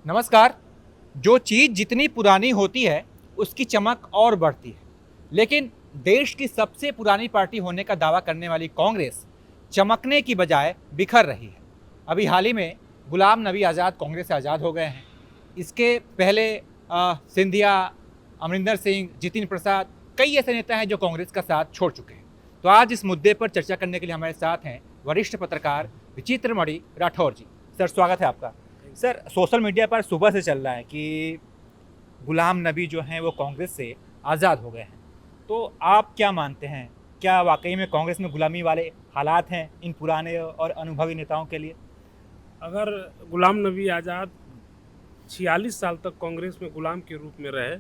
नमस्कार। जो चीज़ जितनी पुरानी होती है उसकी चमक और बढ़ती है, लेकिन देश की सबसे पुरानी पार्टी होने का दावा करने वाली कांग्रेस चमकने की बजाय बिखर रही है। अभी हाल ही में गुलाम नबी आज़ाद कांग्रेस से आज़ाद हो गए हैं। इसके पहले सिंधिया, अमरिंदर सिंह, जितिन प्रसाद, कई ऐसे नेता हैं जो कांग्रेस का साथ छोड़ चुके हैं। तो आज इस मुद्दे पर चर्चा करने के लिए हमारे साथ हैं वरिष्ठ पत्रकार विचित्रमणि राठौर जी। सर, स्वागत है आपका। सर, सोशल मीडिया पर सुबह से चल रहा है कि गुलाम नबी जो हैं वो कांग्रेस से आज़ाद हो गए हैं। तो आप क्या मानते हैं, क्या वाकई में कांग्रेस में गुलामी वाले हालात हैं इन पुराने और अनुभवी नेताओं के लिए? अगर गुलाम नबी आज़ाद 46 साल तक कांग्रेस में गुलाम के रूप में रहे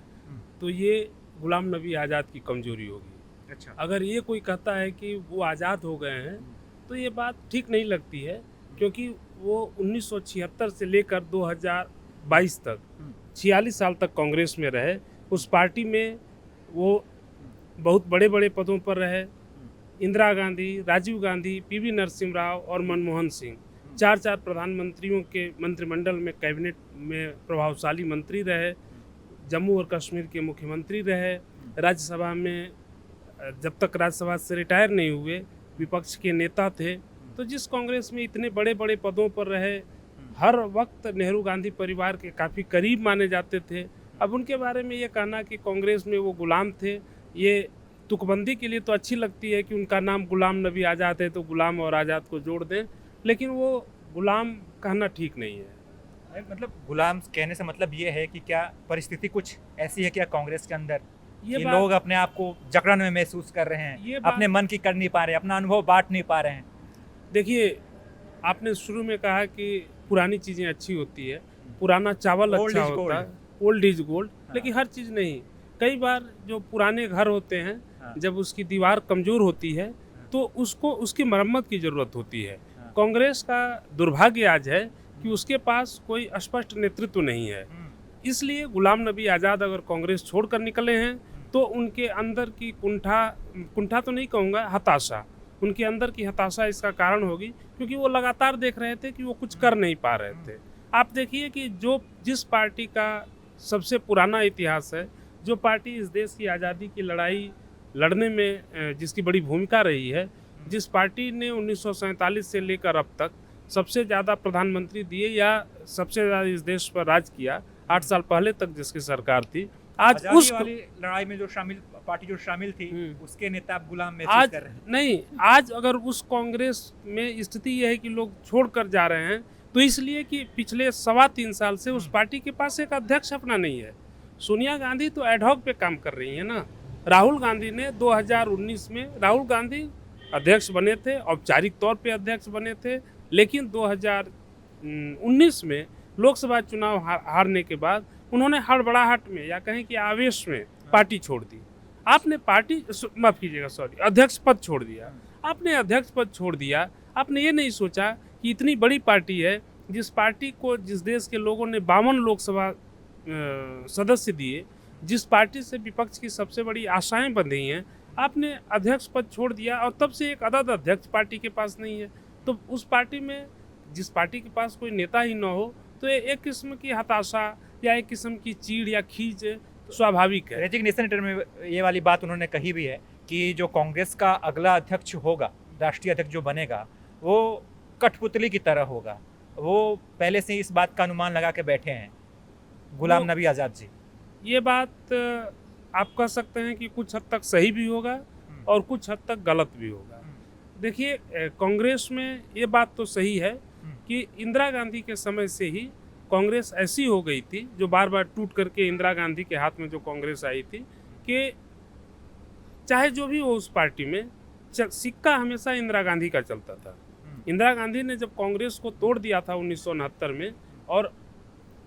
तो ये गुलाम नबी आज़ाद की कमजोरी होगी। अच्छा। अगर ये कोई कहता है कि वो आज़ाद हो गए हैं तो ये बात ठीक नहीं लगती है, क्योंकि वो 1976 से लेकर 2022 तक 46 साल तक कांग्रेस में रहे। उस पार्टी में वो बहुत बड़े बड़े पदों पर रहे। इंदिरा गांधी, राजीव गांधी, पीवी नरसिम्हा राव और मनमोहन सिंह, चार प्रधानमंत्रियों के मंत्रिमंडल में, कैबिनेट में प्रभावशाली मंत्री रहे। जम्मू और कश्मीर के मुख्यमंत्री रहे। राज्यसभा में जब तक राज्यसभा से रिटायर नहीं हुए विपक्ष के नेता थे। तो जिस कांग्रेस में इतने बड़े बड़े पदों पर रहे, हर वक्त नेहरू गांधी परिवार के काफ़ी करीब माने जाते थे। अब उनके बारे में ये कहना कि कांग्रेस में वो गुलाम थे, ये तुकबंदी के लिए तो अच्छी लगती है कि उनका नाम गुलाम नबी आज़ाद है तो गुलाम और आज़ाद को जोड़ दें, लेकिन वो गुलाम कहना ठीक नहीं है। मतलब गुलाम कहने से मतलब ये है कि क्या परिस्थिति कुछ ऐसी है क्या कांग्रेस के अंदर ये कि बात लोग अपने आप को जकड़न में महसूस कर रहे ये हैं, बात अपने मन की कर नहीं पा रहे हैं, अपना अनुभव बांट नहीं पा रहे हैं? देखिए, आपने शुरू में कहा कि पुरानी चीज़ें अच्छी होती है, पुराना चावल Old अच्छा is होता gold। है, ओल्ड इज गोल्ड। हाँ। लेकिन हर चीज़ नहीं। कई बार जो पुराने घर होते हैं, हाँ। जब उसकी दीवार कमज़ोर होती है तो उसको उसकी मरम्मत की ज़रूरत होती है। हाँ। कांग्रेस का दुर्भाग्य आज है कि उसके पास कोई स्पष्ट नेतृत्व नहीं है। इसलिए गुलाम नबी आज़ाद अगर कांग्रेस छोड़कर निकले हैं तो उनके अंदर की कुंठा तो नहीं कहूँगा, हताशा, उनके अंदर की हताशा इसका कारण होगी, क्योंकि वो लगातार देख रहे थे कि वो कुछ कर नहीं पा रहे थे। आप देखिए कि जिस पार्टी का सबसे पुराना इतिहास है, जो पार्टी इस देश की आज़ादी की लड़ाई लड़ने में जिसकी बड़ी भूमिका रही है, जिस पार्टी ने 1947 से लेकर अब तक सबसे ज़्यादा प्रधानमंत्री दिए या सबसे ज़्यादा इस देश पर राज किया, 8 साल पहले तक जिसकी सरकार थी, आज आजादी उस वाली लड़ाई में जो शामिल थी उसके नेता आप गुलाम महसूस आज कर रहे हैं? नहीं, आज अगर उस कांग्रेस में स्थिति यह है कि लोग छोड़कर जा रहे हैं तो इसलिए कि पिछले 3.25 साल से उस पार्टी के पास एक अध्यक्ष अपना नहीं है। सोनिया गांधी तो एडहॉक पे काम कर रही है ना। राहुल गांधी ने 2019 में राहुल गांधी अध्यक्ष बने थे, औपचारिक तौर पे अध्यक्ष बने थे, लेकिन 2019 में लोकसभा चुनाव हारने के बाद उन्होंने हड़बड़ाहट में या कहें कि आवेश में पार्टी छोड़ दी। आपने माफ कीजिएगा, सॉरी, अध्यक्ष पद छोड़ दिया। आपने अध्यक्ष पद छोड़ दिया, आपने ये नहीं सोचा कि इतनी बड़ी पार्टी है, जिस पार्टी को जिस देश के लोगों ने 52 लोकसभा सदस्य दिए, जिस पार्टी से विपक्ष की सबसे बड़ी आशाएं बंधी हैं, आपने अध्यक्ष पद छोड़ दिया और तब से एक अदद अध्यक्ष पार्टी के पास नहीं है। तो उस पार्टी में जिस पार्टी के पास कोई नेता ही न हो तो एक किस्म की हताशा या एक किस्म की चीड़ या खींच स्वाभाविक है। रेजिग्नेशन लेटर में ये वाली बात उन्होंने कही भी है कि जो कांग्रेस का अगला अध्यक्ष होगा, राष्ट्रीय अध्यक्ष जो बनेगा, वो कठपुतली की तरह होगा। वो पहले से ही इस बात का अनुमान लगा के बैठे हैं, गुलाम नबी आज़ाद जी। ये बात आप कह सकते हैं कि कुछ हद तक सही भी होगा और कुछ हद तक गलत भी होगा। देखिए, कांग्रेस में ये बात तो सही है कि इंदिरा गांधी के समय से ही कांग्रेस ऐसी हो गई थी, जो बार बार टूट करके इंदिरा गांधी के हाथ में जो कांग्रेस आई थी, कि चाहे जो भी हो उस पार्टी में सिक्का हमेशा इंदिरा गांधी का चलता था। इंदिरा गांधी ने जब कांग्रेस को तोड़ दिया था 1969 में और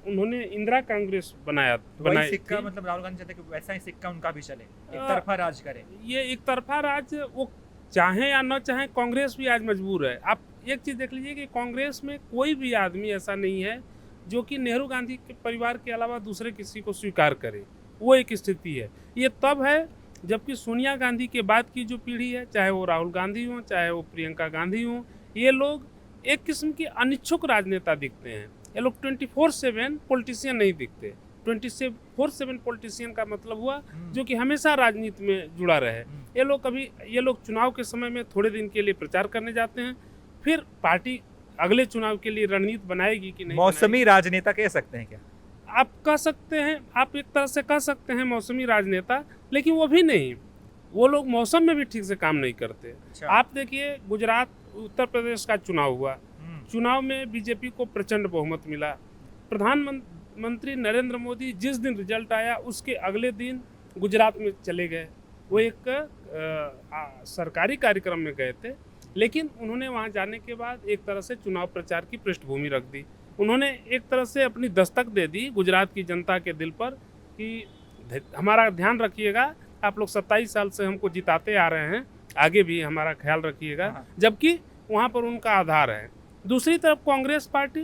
उन्होंने इंदिरा कांग्रेस बनाया सिक्का मतलब राहुल गांधी चाहते कि वैसा ही सिक्का उनका भी चले, एक तरफा राज करे। ये एक तरफा राज वो चाहे या न चाहे, कांग्रेस भी आज मजबूर है। आप एक चीज़ देख लीजिए कि कांग्रेस में कोई भी आदमी ऐसा नहीं है जो कि नेहरू गांधी के परिवार के अलावा दूसरे किसी को स्वीकार करे। वो एक स्थिति है। ये तब है जबकि सोनिया गांधी के बाद की जो पीढ़ी है, चाहे वो राहुल गांधी हो, चाहे वो प्रियंका गांधी हो, ये लोग एक किस्म की अनिच्छुक राजनेता दिखते हैं। ये लोग 24/7 पॉलिटिशियन नहीं दिखते। 24/7 पॉलिटिशियन का मतलब हुआ जो कि हमेशा राजनीति में जुड़ा रहे। ये लोग चुनाव के समय में थोड़े दिन के लिए प्रचार करने जाते हैं, फिर पार्टी अगले चुनाव के लिए रणनीति बनाएगी कि नहीं। मौसमी राजनेता कह सकते हैं क्या? आप कह सकते हैं, आप एक तरह से कह सकते हैं मौसमी राजनेता, लेकिन वो भी नहीं। वो लोग मौसम में भी ठीक से काम नहीं करते। अच्छा। आप देखिए, गुजरात उत्तर प्रदेश का चुनाव हुआ, चुनाव में बीजेपी को प्रचंड बहुमत मिला। प्रधानमंत्री नरेंद्र मोदी जिस दिन रिजल्ट आया उसके अगले दिन गुजरात में चले गए। वो एक सरकारी कार्यक्रम में गए थे, लेकिन उन्होंने वहाँ जाने के बाद एक तरह से चुनाव प्रचार की पृष्ठभूमि रख दी। उन्होंने एक तरह से अपनी दस्तक दे दी गुजरात की जनता के दिल पर कि हमारा ध्यान रखिएगा, आप लोग 27 साल से हमको जिताते आ रहे हैं, आगे भी हमारा ख्याल रखिएगा, जबकि वहाँ पर उनका आधार है। दूसरी तरफ कांग्रेस पार्टी,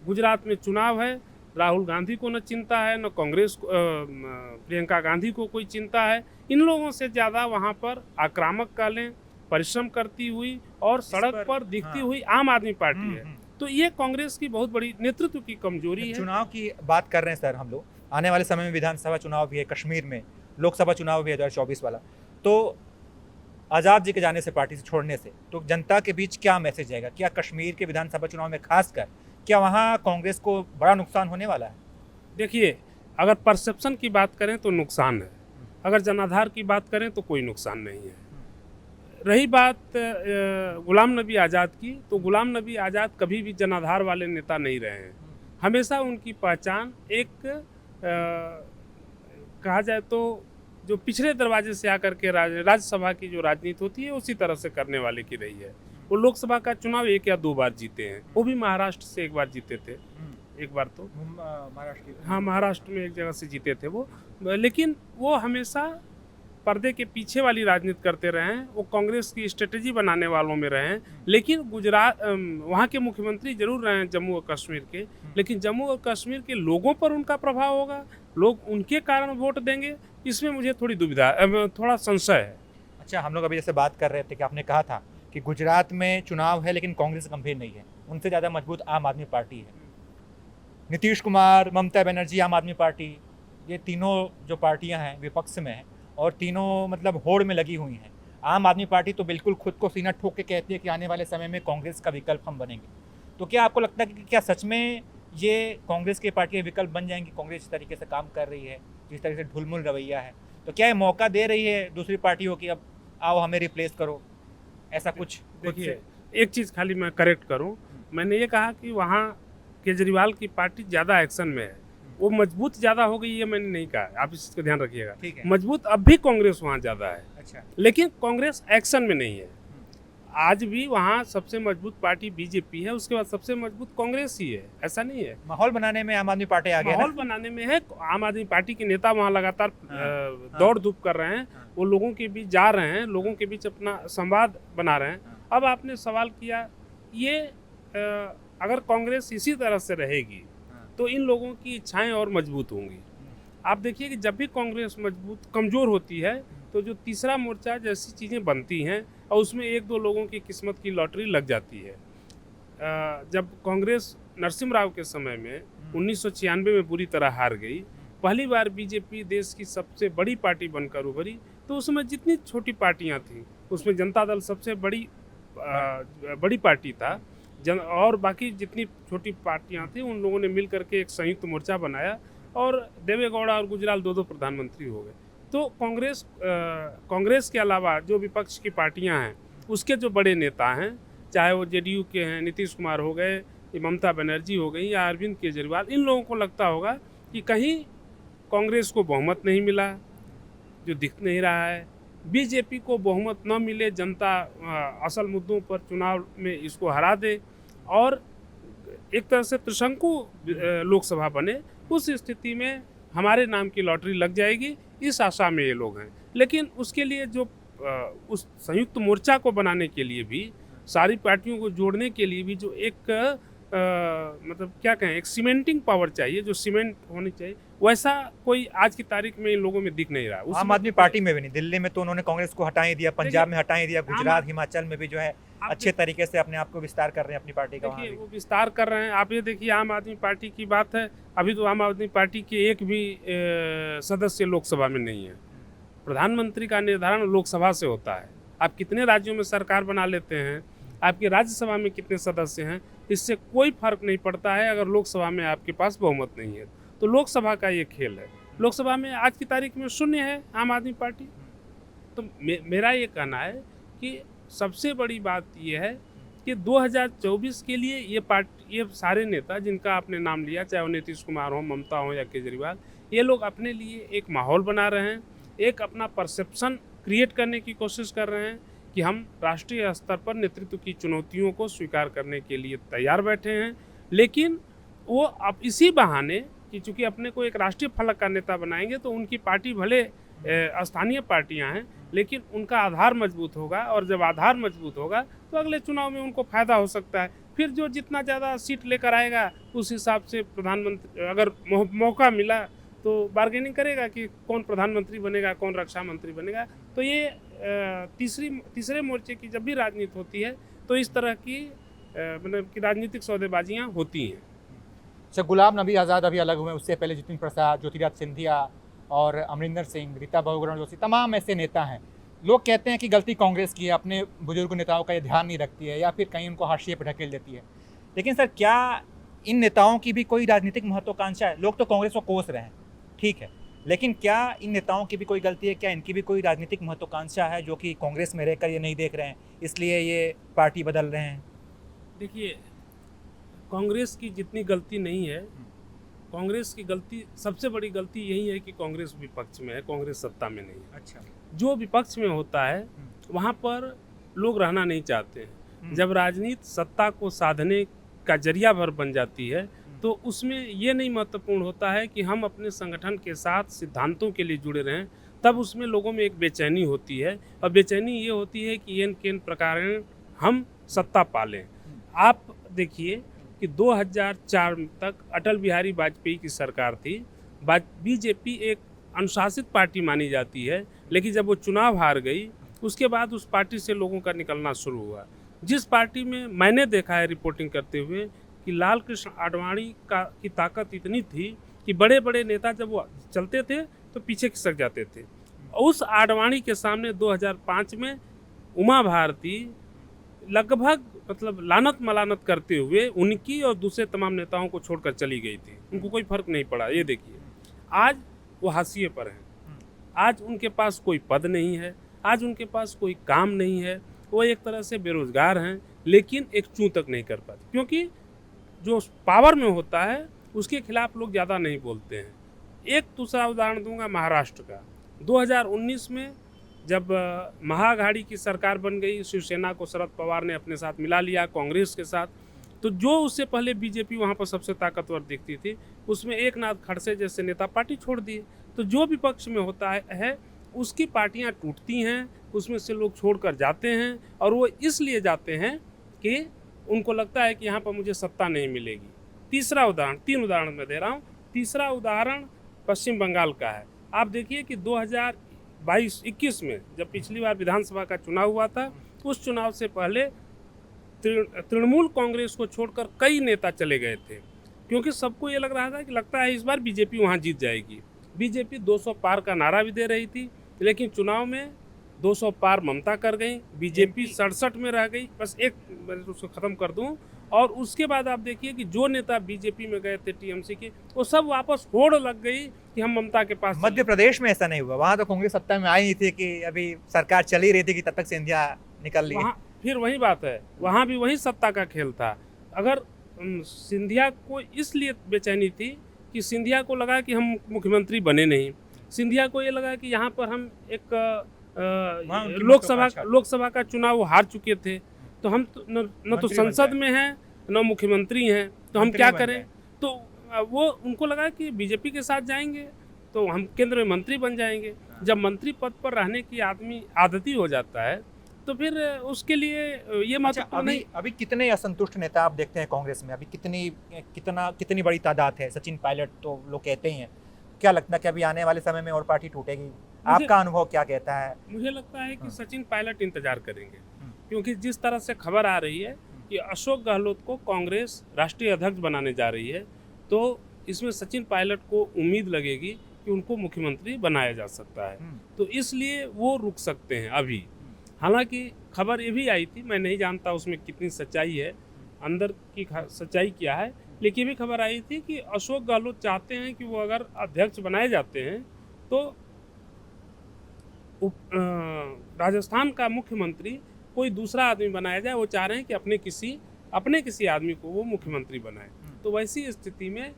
गुजरात में चुनाव है, राहुल गांधी को न चिंता है, न कांग्रेस प्रियंका गांधी को कोई चिंता है। इन लोगों से ज़्यादा वहाँ पर आक्रामक कालें, परिश्रम करती हुई और सड़क पर दिखती हुई आम आदमी पार्टी है। तो ये कांग्रेस की बहुत बड़ी नेतृत्व की कमजोरी है। चुनाव की बात कर रहे हैं सर हम लोग, आने वाले समय में विधानसभा चुनाव भी है, कश्मीर में लोकसभा चुनाव भी है 2024 वाला। तो आज़ाद जी के जाने से, पार्टी से छोड़ने से, तो जनता के बीच क्या मैसेज जाएगा? क्या कश्मीर के विधानसभा चुनाव में खासकर क्या वहाँ कांग्रेस को बड़ा नुकसान होने वाला है? देखिए, अगर परसेप्शन की बात करें तो नुकसान है, अगर जनाधार की बात करें तो कोई नुकसान नहीं है। रही बात गुलाम नबी आज़ाद की, तो गुलाम नबी आज़ाद कभी भी जनाधार वाले नेता नहीं रहे हैं। हमेशा उनकी पहचान एक कहा जाए तो जो पिछले दरवाजे से आकर के राज्यसभा की जो राजनीति होती है उसी तरह से करने वाले की रही है। वो लोकसभा का चुनाव 1 या 2 बार जीते हैं, वो भी महाराष्ट्र से 1 बार जीते थे, एक बार तो महाराष्ट्र में एक जगह से जीते थे वो। लेकिन वो हमेशा पर्दे के पीछे वाली राजनीति करते रहे हैं, वो कांग्रेस की स्ट्रेटेजी बनाने वालों में रहे हैं। लेकिन गुजरात वहाँ के मुख्यमंत्री जरूर रहे हैं जम्मू और कश्मीर के, लेकिन जम्मू और कश्मीर के लोगों पर उनका प्रभाव होगा, लोग उनके कारण वोट देंगे, इसमें मुझे थोड़ी दुविधा, थोड़ा संशय है। अच्छा, हम लोग अभी जैसे बात कर रहे थे कि आपने कहा था कि गुजरात में चुनाव है लेकिन कांग्रेस गंभीर नहीं है, उनसे ज़्यादा मजबूत आम आदमी पार्टी है। नीतीश कुमार, ममता बनर्जी, आम आदमी पार्टी, ये तीनों जो पार्टियां हैं विपक्ष में हैं और तीनों मतलब होड़ में लगी हुई हैं। आम आदमी पार्टी तो बिल्कुल खुद को सीना ठोक के कहती है कि आने वाले समय में कांग्रेस का विकल्प हम बनेंगे। तो क्या आपको लगता है कि क्या सच में ये कांग्रेस की पार्टी विकल्प बन जाएंगी? कांग्रेस जिस तरीके से काम कर रही है, जिस तरीके से ढुलमुल रवैया है, तो क्या ये मौका दे रही है दूसरी पार्टियों की, अब आओ हमें रिप्लेस करो, ऐसा कुछ? देखिए, एक चीज़ खाली मैं करेक्ट करूं, मैंने ये कहा कि वहाँ केजरीवाल की पार्टी ज़्यादा एक्शन में है, वो मजबूत ज़्यादा हो गई, ये मैंने नहीं कहा, आप इस चीज़ का ध्यान रखिएगा। मजबूत अब भी कांग्रेस वहाँ ज़्यादा है। अच्छा। लेकिन कांग्रेस एक्शन में नहीं है। आज भी वहाँ सबसे मजबूत पार्टी बीजेपी है, उसके बाद सबसे मजबूत कांग्रेस ही है, ऐसा नहीं है। माहौल बनाने में आम आदमी पार्टी आगे है। माहौल बनाने में है, आम आदमी पार्टी के नेता वहाँ लगातार दौड़ धूप कर रहे हैं, वो लोगों के बीच जा रहे हैं, लोगों के बीच अपना संवाद बना रहे हैं। अब आपने सवाल किया, ये अगर कांग्रेस इसी तरह से रहेगी तो इन लोगों की इच्छाएं और मजबूत होंगी। आप देखिए कि जब भी कांग्रेस मजबूत कमज़ोर होती है तो जो तीसरा मोर्चा जैसी चीज़ें बनती हैं और उसमें 1-2 लोगों की किस्मत की लॉटरी लग जाती है। जब कांग्रेस नरसिम्हा राव के समय में 1996 में पूरी तरह हार गई, पहली बार बीजेपी देश की सबसे बड़ी पार्टी बनकर उभरी, तो उसमें जितनी छोटी पार्टियां थीं उसमें जनता दल सबसे बड़ी पार्टी था, और बाकी जितनी छोटी पार्टियां थी उन लोगों ने मिल करके एक संयुक्त मोर्चा बनाया और देवे गौड़ा और गुजराल 2 प्रधानमंत्री हो गए। तो कांग्रेस के अलावा जो विपक्ष की पार्टियां हैं उसके जो बड़े नेता हैं, चाहे वो जेडीयू के हैं, नीतीश कुमार हो गए, ममता बनर्जी हो गई या अरविंद केजरीवाल, इन लोगों को लगता होगा कि कहीं कांग्रेस को बहुमत नहीं मिला, जो दिख नहीं रहा है, बीजेपी को बहुमत न मिले, जनता असल मुद्दों पर चुनाव में इसको हरा दे और एक तरह से त्रिशंकु लोकसभा बने, उस स्थिति में हमारे नाम की लॉटरी लग जाएगी, इस आशा में ये लोग हैं। लेकिन उसके लिए जो उस संयुक्त मोर्चा को बनाने के लिए भी, सारी पार्टियों को जोड़ने के लिए भी जो एक मतलब क्या कहें, एक सीमेंटिंग पावर चाहिए, जो सीमेंट होनी चाहिए, वैसा कोई आज की तारीख में इन लोगों में दिख नहीं रहा। आम उसमें आदमी पार्टी में भी नहीं, दिल्ली में तो उन्होंने कांग्रेस को हटा ही दिया, पंजाब में हटा ही दिया, गुजरात हिमाचल में भी जो है आप अच्छे तरीके से अपने आप को विस्तार कर रहे हैं अपनी पार्टी का। वहाँ देखिए भी वो विस्तार कर रहे हैं। आप ये देखिए, आम आदमी पार्टी की बात है, अभी तो आम आदमी पार्टी के एक भी सदस्य लोकसभा में नहीं है। प्रधानमंत्री का निर्धारण लोकसभा से होता है। आप कितने राज्यों में सरकार बना लेते हैं, आपकी राज्यसभा में कितने सदस्य हैं, इससे कोई फर्क नहीं पड़ता है अगर लोकसभा में आपके पास बहुमत नहीं है। तो लोकसभा का ये खेल है। लोकसभा में आज की तारीख में शून्य है आम आदमी पार्टी। तो मेरा ये कहना है कि सबसे बड़ी बात ये है कि 2024 के लिए ये सारे नेता जिनका आपने नाम लिया, चाहे वो नीतीश कुमार हो, ममता हो या केजरीवाल, ये लोग अपने लिए एक माहौल बना रहे हैं, एक अपना परसेप्शन क्रिएट करने की कोशिश कर रहे हैं कि हम राष्ट्रीय स्तर पर नेतृत्व की चुनौतियों को स्वीकार करने के लिए तैयार बैठे हैं। लेकिन वो अब इसी बहाने कि चूँकि अपने को एक राष्ट्रीय फलक का नेता बनाएंगे तो उनकी पार्टी भले स्थानीय पार्टियां हैं, लेकिन उनका आधार मजबूत होगा, और जब आधार मजबूत होगा तो अगले चुनाव में उनको फ़ायदा हो सकता है। फिर जो जितना ज़्यादा सीट लेकर आएगा उस हिसाब से प्रधानमंत्री, अगर मौका मिला तो बार्गेनिंग करेगा कि कौन प्रधानमंत्री बनेगा, कौन रक्षा मंत्री बनेगा। तो ये तीसरे मोर्चे की जब भी राजनीति होती है तो इस तरह की मतलब कि राजनीतिक सौदेबाजियाँ होती हैं। अच्छा, गुलाम नबी आज़ाद अभी अलग हुए, उससे पहले जितिन प्रसाद, ज्योतिरादित्य सिंधिया और अमरिंदर सिंह, रीता बहुगुणा जोशी, तमाम ऐसे नेता हैं। लोग कहते हैं कि गलती कांग्रेस की है, अपने बुजुर्ग नेताओं का ये ध्यान नहीं रखती है या फिर कहीं उनको हाशिए पर ढकेल देती है। लेकिन सर, क्या इन नेताओं की भी कोई राजनीतिक महत्वाकांक्षा है? लोग तो कांग्रेस को कोस रहे हैं, ठीक है, लेकिन क्या इन नेताओं की भी कोई गलती है? क्या इनकी भी कोई राजनीतिक महत्वाकांक्षा है जो कि कांग्रेस में रहकर ये नहीं देख रहे हैं, इसलिए ये पार्टी बदल रहे हैं? देखिए, कांग्रेस की जितनी गलती नहीं है, कांग्रेस की गलती, सबसे बड़ी गलती यही है कि कांग्रेस विपक्ष में है, कांग्रेस सत्ता में नहीं है। अच्छा। जो विपक्ष में होता है वहाँ पर लोग रहना नहीं चाहते हैं। जब राजनीति सत्ता को साधने का जरिया भर बन जाती है तो उसमें ये नहीं महत्वपूर्ण होता है कि हम अपने संगठन के साथ सिद्धांतों के लिए जुड़े रहें, तब उसमें लोगों में एक बेचैनी होती है, और बेचैनी ये होती है कि इन किन प्रकार हम सत्ता पालें। आप देखिए कि 2004 तक अटल बिहारी वाजपेयी की सरकार थी। बीजेपी एक अनुशासित पार्टी मानी जाती है, लेकिन जब वो चुनाव हार गई उसके बाद उस पार्टी से लोगों का निकलना शुरू हुआ। जिस पार्टी में मैंने देखा है रिपोर्टिंग करते हुए कि लाल कृष्ण आडवाणी की ताकत इतनी थी कि बड़े बड़े नेता जब वो चलते थे तो पीछे खिसक जाते थे। उस आडवाणी के सामने 2005 में उमा भारती लगभग मतलब लानत मलानत करते हुए उनकी और दूसरे तमाम नेताओं को छोड़कर चली गई थी। उनको कोई फर्क नहीं पड़ा। ये देखिए, आज वो हाशिए पर हैं, आज उनके पास कोई पद नहीं है, आज उनके पास कोई काम नहीं है, वो एक तरह से बेरोजगार हैं, लेकिन एक चूं तक नहीं कर पाते, क्योंकि जो पावर में होता है उसके खिलाफ लोग ज़्यादा नहीं बोलते हैं। एक दूसरा उदाहरण दूंगा महाराष्ट्र का। 2019 में जब महाअघाड़ी की सरकार बन गई, शिवसेना को शरद पवार ने अपने साथ मिला लिया कांग्रेस के साथ, तो जो उससे पहले बीजेपी वहाँ पर सबसे ताकतवर दिखती थी, उसमें एकनाथ खड़से जैसे नेता पार्टी छोड़ दिए। तो जो विपक्ष में होता है उसकी पार्टियाँ टूटती हैं, उसमें से लोग छोड़कर जाते हैं, और वो इसलिए जाते हैं कि उनको लगता है कि यहाँ पर मुझे सत्ता नहीं मिलेगी। तीसरा उदाहरण, 3 उदाहरण मैं दे रहा हूँ। तीसरा उदाहरण पश्चिम बंगाल का है। आप देखिए कि 2022-21 में जब पिछली बार विधानसभा का चुनाव हुआ था, उस चुनाव से पहले तृणमूल कांग्रेस को छोड़कर कई नेता चले गए थे, क्योंकि सबको ये लग रहा था कि लगता है इस बार बीजेपी वहाँ जीत जाएगी। बीजेपी 200 पार का नारा भी दे रही थी, लेकिन चुनाव में 200 पार ममता कर गई, बीजेपी 67 में रह गई। बस एक मैं उसको ख़त्म कर दूं, और उसके बाद आप देखिए कि जो नेता बीजेपी में गए थे टीएमसी के, वो सब वापस होड़ लग गई कि हम ममता के पास। मध्य प्रदेश में ऐसा नहीं हुआ, वहाँ तो कांग्रेस सत्ता में आई ही थी कि अभी सरकार चल ही रही थी कि तब तक सिंधिया निकल ली। वहाँ फिर वही बात है, वहाँ भी वही सत्ता का खेल था। अगर सिंधिया को इसलिए बेचैनी थी कि सिंधिया को लगा कि हम मुख्यमंत्री बने नहीं, सिंधिया को ये लगा कि यहाँ पर हम एक लोकसभा का चुनाव हार चुके थे, तो हम न तो संसद में हैं न मुख्यमंत्री हैं, तो हम क्या करें। तो वो उनको लगा कि बीजेपी के साथ जाएंगे तो हम केंद्र में मंत्री बन जाएंगे। जब मंत्री पद पर रहने की आदमी आदती हो जाता है तो फिर उसके लिए ये अच्छा, महत्वपूर्ण अभी नहीं। अभी कितने असंतुष्ट नेता आप देखते हैं कांग्रेस में? अभी कितनी बड़ी तादाद है? सचिन पायलट तो लोग कहते ही हैं। क्या लगता है कि अभी आने वाले समय में और पार्टी टूटेगी? मुझे आपका अनुभव क्या कहता है? मुझे लगता है कि हाँ। सचिन पायलट इंतजार करेंगे, हम्म। क्योंकि जिस तरह से खबर आ रही है कि अशोक गहलोत को कांग्रेस राष्ट्रीय अध्यक्ष बनाने जा रही है, तो इसमें सचिन पायलट को उम्मीद लगेगी कि उनको मुख्यमंत्री बनाया जा सकता है। तो इसलिए वो रुक सकते हैं अभी। हालांकि खबर ये भी आई थी, मैं नहीं जानता उसमें कितनी सच्चाई है, अंदर की सच्चाई क्या है, लेकिन ये भी खबर आई थी कि अशोक गहलोत चाहते हैं कि वो अगर अध्यक्ष बनाए जाते हैं तो राजस्थान का मुख्यमंत्री कोई दूसरा आदमी बनाया जाए। वो चाह रहे हैं कि अपने किसी आदमी को वो मुख्यमंत्री बनाए। तो वैसी स्थिति में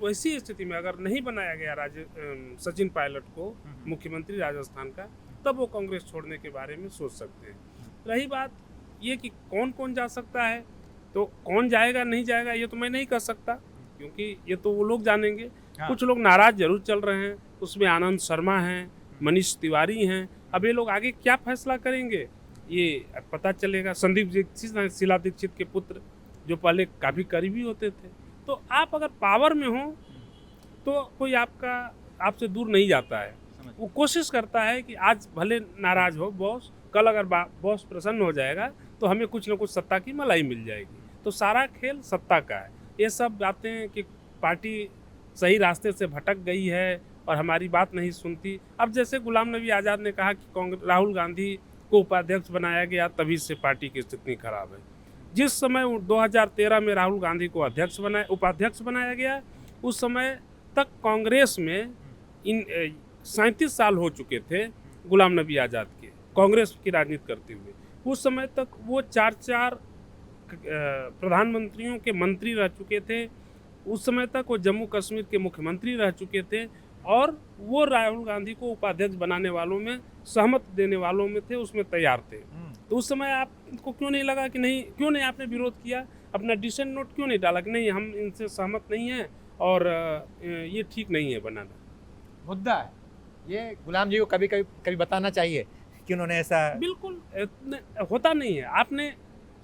वैसी स्थिति में अगर नहीं बनाया गया सचिन पायलट को मुख्यमंत्री राजस्थान का, तब वो कांग्रेस छोड़ने के बारे में सोच सकते हैं। रही बात ये कि कौन कौन जा सकता है, तो कौन जाएगा नहीं जाएगा ये तो मैं नहीं कह सकता, क्योंकि ये तो वो लोग जानेंगे। हाँ। कुछ लोग नाराज जरूर चल रहे हैं, उसमें आनंद शर्मा हैं, मनीष तिवारी हैं। अब ये लोग आगे क्या फैसला करेंगे ये पता चलेगा। संदीप दीक्षित, शीला दीक्षित के पुत्र, जो पहले काफ़ी करीबी होते थे। तो आप अगर पावर में हो तो कोई आपसे दूर नहीं जाता है। वो कोशिश करता है कि आज भले नाराज हो बॉस, कल अगर बॉस प्रसन्न हो जाएगा तो हमें कुछ न कुछ सत्ता की मलाई मिल जाएगी। तो सारा खेल सत्ता का है। ये सब बातें कि पार्टी सही रास्ते से भटक गई है और हमारी बात नहीं सुनती। अब जैसे गुलाम नबी आज़ाद ने कहा कि राहुल गांधी को उपाध्यक्ष बनाया गया, तभी से पार्टी की स्थिति खराब है। जिस समय 2013 में राहुल गांधी को उपाध्यक्ष बनाया गया, उस समय तक कांग्रेस में 37 साल हो चुके थे गुलाम नबी आज़ाद के कांग्रेस की राजनीति करते हुए। उस समय तक वो 4 प्रधानमंत्रियों के मंत्री रह चुके थे। उस समय तक वो जम्मू कश्मीर के मुख्यमंत्री रह चुके थे, और वो राहुल गांधी को उपाध्यक्ष बनाने वालों में, सहमत देने वालों में थे, उसमें तैयार थे। तो उस समय आपको क्यों नहीं लगा कि नहीं, क्यों नहीं आपने विरोध किया, अपना डिसेंट नोट क्यों नहीं डाला कि नहीं हम इनसे सहमत नहीं हैं और ये ठीक नहीं है बनाना। मुद्दा है ये, गुलाम जी को कभी बताना चाहिए कि उन्होंने ऐसा। बिल्कुल होता नहीं है। आपने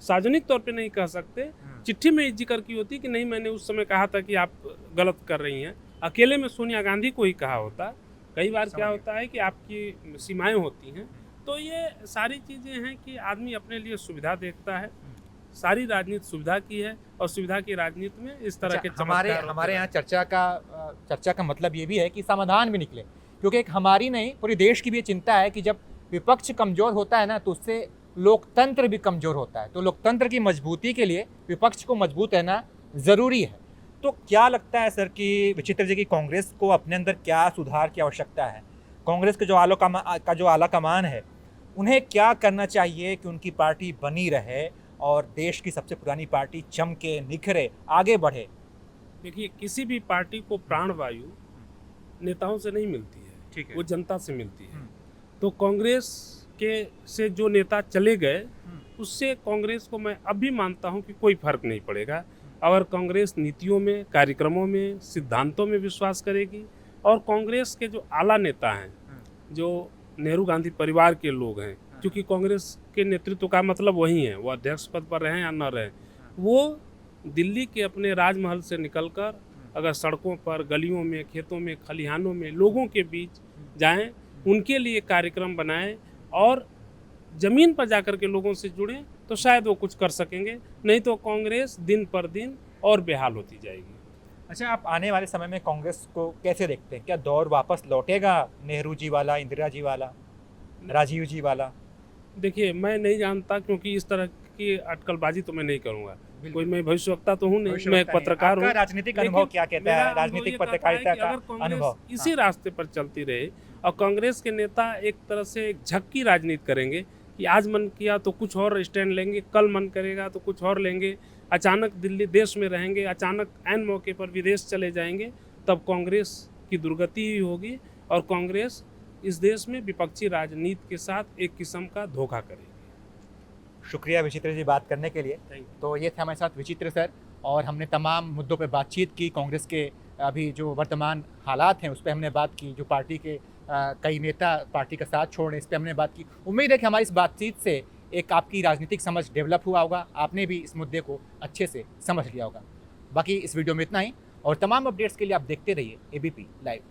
सार्वजनिक तौर पे नहीं कह सकते, चिट्ठी में जिक्र की होती कि नहीं मैंने उस समय कहा था कि आप गलत कर रही हैं। अकेले में सोनिया गांधी को ही कहा होता। कई बार क्या होता है कि आपकी सीमाएं होती हैं। तो ये सारी चीज़ें हैं कि आदमी अपने लिए सुविधा देखता है। सारी राजनीति सुविधा की है, और सुविधा की राजनीति में इस तरह के हमारे यहाँ चर्चा का मतलब ये भी है कि समाधान भी निकले, क्योंकि एक हमारी नहीं पूरी देश की भी ये चिंता है कि जब विपक्ष कमजोर होता है ना, तो उससे लोकतंत्र भी कमजोर होता है। तो लोकतंत्र की मजबूती के लिए विपक्ष को मजबूत रहना ज़रूरी है। तो क्या लगता है सर कि विचित्र जी की कांग्रेस को अपने अंदर क्या सुधार की आवश्यकता है? कांग्रेस के जो आला कमान है, उन्हें क्या करना चाहिए कि उनकी पार्टी बनी रहे और देश की सबसे पुरानी पार्टी चमके, निखरे, आगे बढ़े? देखिए, किसी भी पार्टी को प्राणवायु नेताओं से नहीं मिलती है, ठीक है, वो जनता से मिलती है। तो कांग्रेस के से जो नेता चले गए, उससे कांग्रेस को मैं अब भी मानता हूं कि कोई फर्क नहीं पड़ेगा। अगर कांग्रेस नीतियों में, कार्यक्रमों में, सिद्धांतों में विश्वास करेगी, और कांग्रेस के जो आला नेता हैं, जो नेहरू गांधी परिवार के लोग हैं, क्योंकि कांग्रेस के नेतृत्व का मतलब वही है, वो अध्यक्ष पद पर रहें या न रहें, वो दिल्ली के अपने राजमहल से निकलकर अगर सड़कों पर, गलियों में, खेतों में, खलिहानों में लोगों के बीच जाएं, उनके लिए कार्यक्रम बनाएं और ज़मीन पर जाकर के लोगों से जुड़ें, तो शायद वो कुछ कर सकेंगे। नहीं तो कांग्रेस दिन पर दिन और बेहाल होती जाएगी। अच्छा, आप आने वाले समय में कांग्रेस को कैसे देखते हैं? क्या दौर वापस लौटेगा, नेहरू जी वाला, इंदिरा जी वाला, राजीव जी वाला? देखिए, मैं नहीं जानता, क्योंकि इस तरह की अटकलबाजी तो मैं नहीं करूँगा। कोई मैं भविष्यवक्ता तो हूँ नहीं, मैं एक पत्रकार हूँ। राजनीतिक अनुभव क्या कहता है, राजनीतिक पत्रकारिता का अनुभव? इसी रास्ते पर चलती रहे और कांग्रेस के नेता एक तरह से एक झक्की राजनीति करेंगे कि आज मन किया तो कुछ और स्टैंड लेंगे, कल मन करेगा तो कुछ और लेंगे, अचानक दिल्ली देश में रहेंगे, अचानक ऐन मौके पर विदेश चले जाएंगे, तब कांग्रेस की दुर्गति ही होगी और कांग्रेस इस देश में विपक्षी राजनीति के साथ एक किस्म का धोखा करेगी। शुक्रिया विचित्र जी बात करने के लिए। तो ये थे हमारे साथ विचित्र सर, और हमने तमाम मुद्दों पर बातचीत की। कांग्रेस के अभी जो वर्तमान हालात हैं उस पर हमने बात की, जो पार्टी के कई नेता पार्टी का साथ छोड़ रहे हैं, इस पर हमने बात की। उम्मीद है कि हमारी इस बातचीत से एक आपकी राजनीतिक समझ डेवलप हुआ होगा, आपने भी इस मुद्दे को अच्छे से समझ लिया होगा। बाकी इस वीडियो में इतना ही, और तमाम अपडेट्स के लिए आप देखते रहिए ABP लाइव।